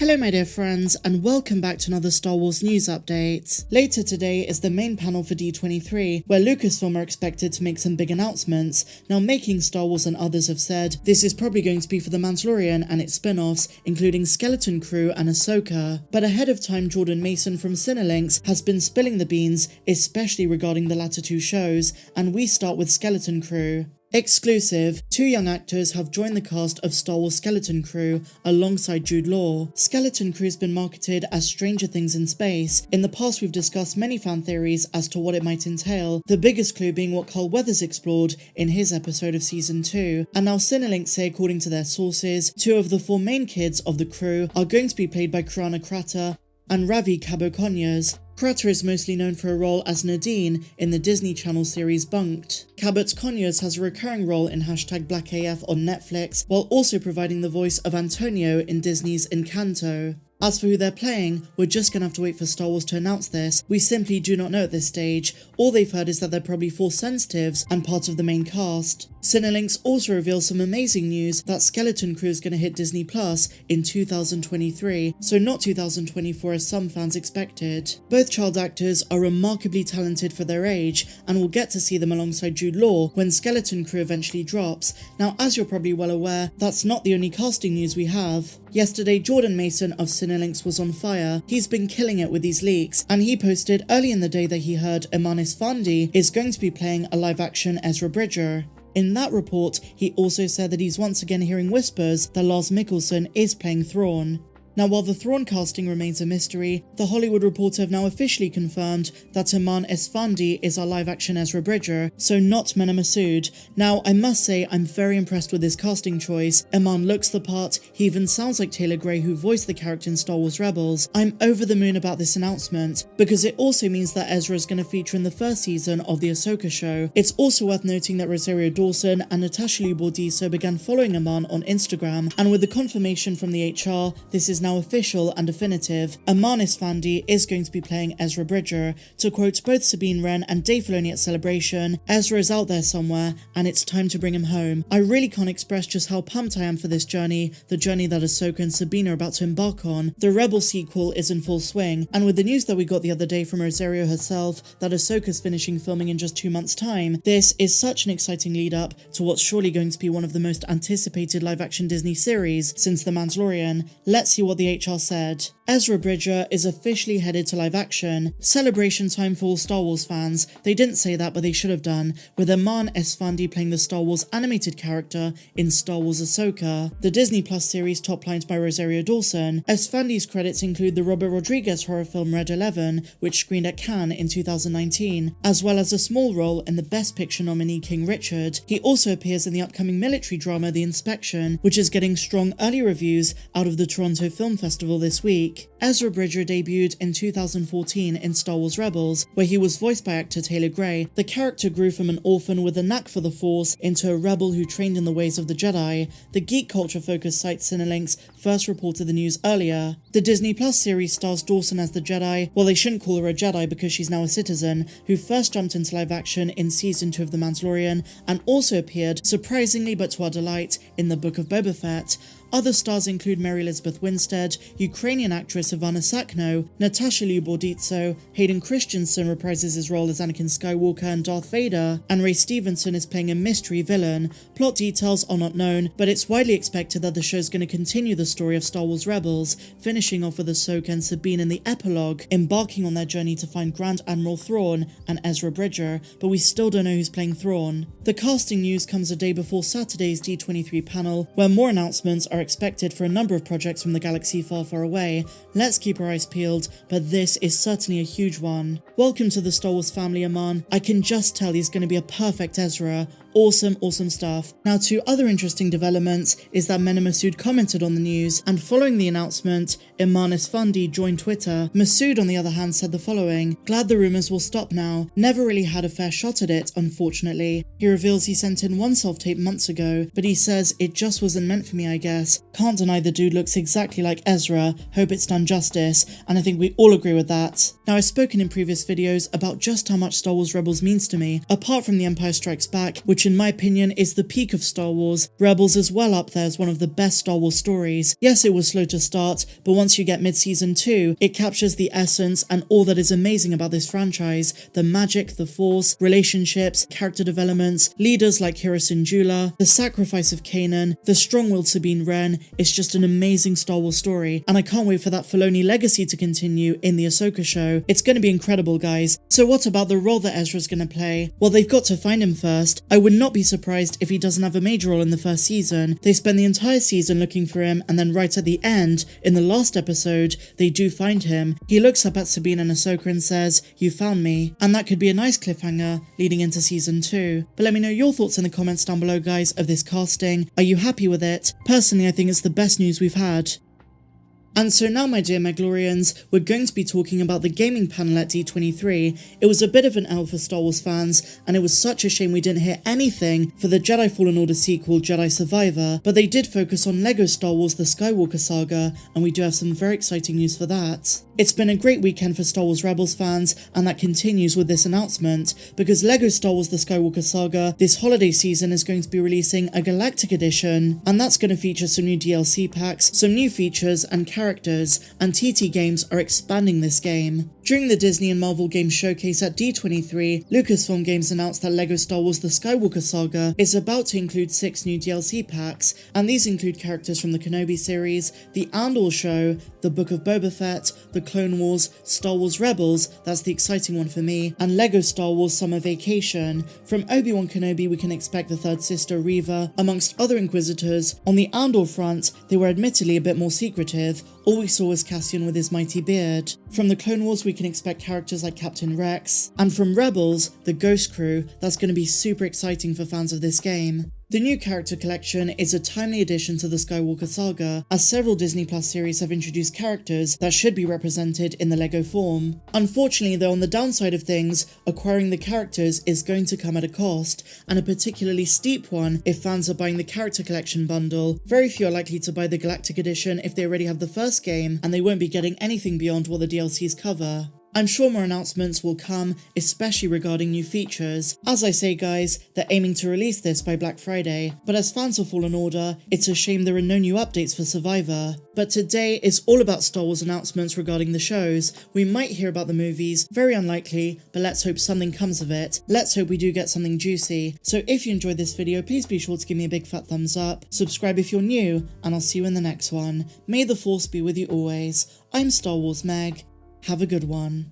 Hello my dear friends, and welcome back to another Star Wars news update. Later today is the main panel for D23, where Lucasfilm are expected to make some big announcements. Now, Making Star Wars and others have said this is probably going to be for The Mandalorian and its spin-offs, including Skeleton Crew and Ahsoka. But ahead of time, Jordan Mason from Cinelinx has been spilling the beans, especially regarding the latter two shows, and we start with Skeleton Crew. Exclusive, two young actors have joined the cast of Star Wars Skeleton Crew alongside Jude Law. Skeleton Crew has been marketed as Stranger Things in space. In the past, we've discussed many fan theories as to what it might entail, the biggest clue being what Carl Weathers explored in his episode of Season 2. And now Cinelinx say, according to their sources, two of the four main kids of the crew are going to be played by Krana Kratter and Ravi Cabo-Conyers. Kratter is mostly known for a role as Nadine in the Disney Channel series Bunked. Cabot-Conyers has a recurring role in #BlackAF on Netflix, while also providing the voice of Antonio in Disney's Encanto. As for who they're playing, we're just gonna have to wait for Star Wars to announce this. We simply do not know at this stage. All they've heard is that they're probably Force sensitives and part of the main cast. Cinelinx also reveals some amazing news that Skeleton Crew is going to hit Disney Plus in 2023, so not 2024 as some fans expected. Both child actors are remarkably talented for their age, and we'll get to see them alongside Jude Law when Skeleton Crew eventually drops. Now, as you're probably well aware, that's not the only casting news we have. Yesterday, Jordan Mason of Cinelinx was on fire. He's been killing it with these leaks, and he posted early in the day that he heard Eman Esfandi is going to be playing a live-action Ezra Bridger. In that report, he also said that he's once again hearing whispers that Lars Mikkelsen is playing Thrawn. Now, while the Thrawn casting remains a mystery, The Hollywood Reporter have now officially confirmed that Eman Esfandi is our live-action Ezra Bridger, so not Mena Massoud. Now, I must say I'm very impressed with this casting choice. Eman looks the part, he even sounds like Taylor Gray, who voiced the character in Star Wars Rebels. I'm over the moon about this announcement, because it also means that Ezra is going to feature in the first season of the Ahsoka show. It's also worth noting that Rosario Dawson and Natasha Liu Bordizzo began following Eman on Instagram, and with the confirmation from the HR, this is now official and definitive. Eman Esfandi is going to be playing Ezra Bridger. To quote both Sabine Wren and Dave Filoni at Celebration, Ezra is out there somewhere and it's time to bring him home. I really can't express just how pumped I am for this journey, the journey that Ahsoka and Sabine are about to embark on. The Rebel sequel is in full swing, and with the news that we got the other day from Rosario herself that Ahsoka's finishing filming in just 2 months' time, this is such an exciting lead up to what's surely going to be one of the most anticipated live-action Disney series since The Mandalorian. Let's see what the HR said. Ezra Bridger is officially headed to live action. Celebration time for all Star Wars fans. They didn't say that, but they should have done, with Eman Esfandi playing the Star Wars animated character in Star Wars Ahsoka, the Disney Plus series top-lined by Rosario Dawson. Esfandi's credits include the Robert Rodriguez horror film Red 11, which screened at Cannes in 2019, as well as a small role in the Best Picture nominee King Richard. He also appears in the upcoming military drama The Inspection, which is getting strong early reviews out of the Toronto Film Festival this week. Ezra Bridger debuted in 2014 in Star Wars Rebels, where he was voiced by actor Taylor Gray. The character grew from an orphan with a knack for the Force into a rebel who trained in the ways of the Jedi. The geek culture-focused site Cinelinx first reported the news earlier. The Disney Plus series stars Dawson as the Jedi. Well, they shouldn't call her a Jedi because she's now a citizen, who first jumped into live action in Season 2 of The Mandalorian and also appeared, surprisingly but to our delight, in the Book of Boba Fett. Other stars include Mary Elizabeth Winstead, Ukrainian actress Ivana Sakno, Natasha Liu Bordizzo, Hayden Christensen reprises his role as Anakin Skywalker and Darth Vader, and Ray Stevenson is playing a mystery villain. Plot details are not known, but it's widely expected that the show is going to continue the story of Star Wars Rebels, finishing off with Ahsoka and Sabine in the epilogue, embarking on their journey to find Grand Admiral Thrawn and Ezra Bridger, but we still don't know who's playing Thrawn. The casting news comes a day before Saturday's D23 panel, where more announcements are expected for a number of projects from the galaxy far, far away. Let's keep our eyes peeled, but this is certainly a huge one. Welcome to the Star Wars family, Eman. I can just tell he's going to be a perfect Ezra. Awesome stuff. Now, two other interesting developments is that Mena Massoud commented on the news, and following the announcement, Eman Esfandi joined Twitter. Massoud, on the other hand, said the following: "Glad the rumours will stop now. Never really had a fair shot at it, unfortunately." He reveals he sent in one self-tape months ago, but he says, "It just wasn't meant for me, I guess. Can't deny the dude looks exactly like Ezra. Hope it's done justice," and I think we all agree with that. Now, I've spoken in previous videos about just how much Star Wars Rebels means to me, apart from The Empire Strikes Back, which which in my opinion is the peak of Star Wars. Rebels is well up there as one of the best Star Wars stories. Yes, it was slow to start, but once you get mid-season 2, it captures the essence and all that is amazing about this franchise: the magic, the Force, relationships, character developments, leaders like Hera Syndulla, the sacrifice of Kanan, the strong-willed Sabine Wren. It's just an amazing Star Wars story, and I can't wait for that Filoni legacy to continue in the Ahsoka show. It's going to be incredible, guys. So what about the role that Ezra's going to play? Well, they've got to find him first. I would not be surprised if he doesn't have a major role in the first season. They spend the entire season looking for him, and then right at the end, in the last episode, they do find him. He looks up at Sabine and Ahsoka and says, "You found me." And that could be a nice cliffhanger leading into season 2. But let me know your thoughts in the comments down below, guys, of this casting. Are you happy with it? Personally, I think it's the best news we've had. And so now, my dear Meglorians, we're going to be talking about the gaming panel at D23. It was a bit of an L for Star Wars fans, and it was such a shame we didn't hear anything for the Jedi Fallen Order sequel, Jedi Survivor, but they did focus on LEGO Star Wars The Skywalker Saga, and we do have some very exciting news for that. It's been a great weekend for Star Wars Rebels fans, and that continues with this announcement, because LEGO Star Wars The Skywalker Saga this holiday season is going to be releasing a Galactic Edition, and that's going to feature some new DLC packs, some new features and characters, and TT Games are expanding this game. During the Disney and Marvel Games showcase at D23, Lucasfilm Games announced that LEGO Star Wars The Skywalker Saga is about to include 6 new DLC packs, and these include characters from the Kenobi series, the Andor show, the Book of Boba Fett, the Clone Wars, Star Wars Rebels, that's the exciting one for me, and LEGO Star Wars Summer Vacation. From Obi-Wan Kenobi we can expect the third sister Reva, amongst other Inquisitors. On the Andor front, they were admittedly a bit more secretive. All we saw was Cassian with his mighty beard. From the Clone Wars we can expect characters like Captain Rex. And from Rebels, the Ghost Crew. That's going to be super exciting for fans of this game. The new character collection is a timely addition to the Skywalker Saga, as several Disney Plus series have introduced characters that should be represented in the LEGO form. Unfortunately though, on the downside of things, acquiring the characters is going to come at a cost, and a particularly steep one if fans are buying the character collection bundle. Very few are likely to buy the Galactic Edition if they already have the first game, and they won't be getting anything beyond what the DLCs cover. I'm sure more announcements will come, especially regarding new features. As I say, guys, they're aiming to release this by Black Friday, but as fans of Fallen Order, it's a shame there are no new updates for Survivor. But today is all about Star Wars announcements regarding the shows. We might hear about the movies, very unlikely, but let's hope something comes of it. Let's hope we do get something juicy. So if you enjoyed this video, please be sure to give me a big fat thumbs up, subscribe if you're new, and I'll see you in the next one. May the Force be with you always. I'm Star Wars Meg. Have a good one.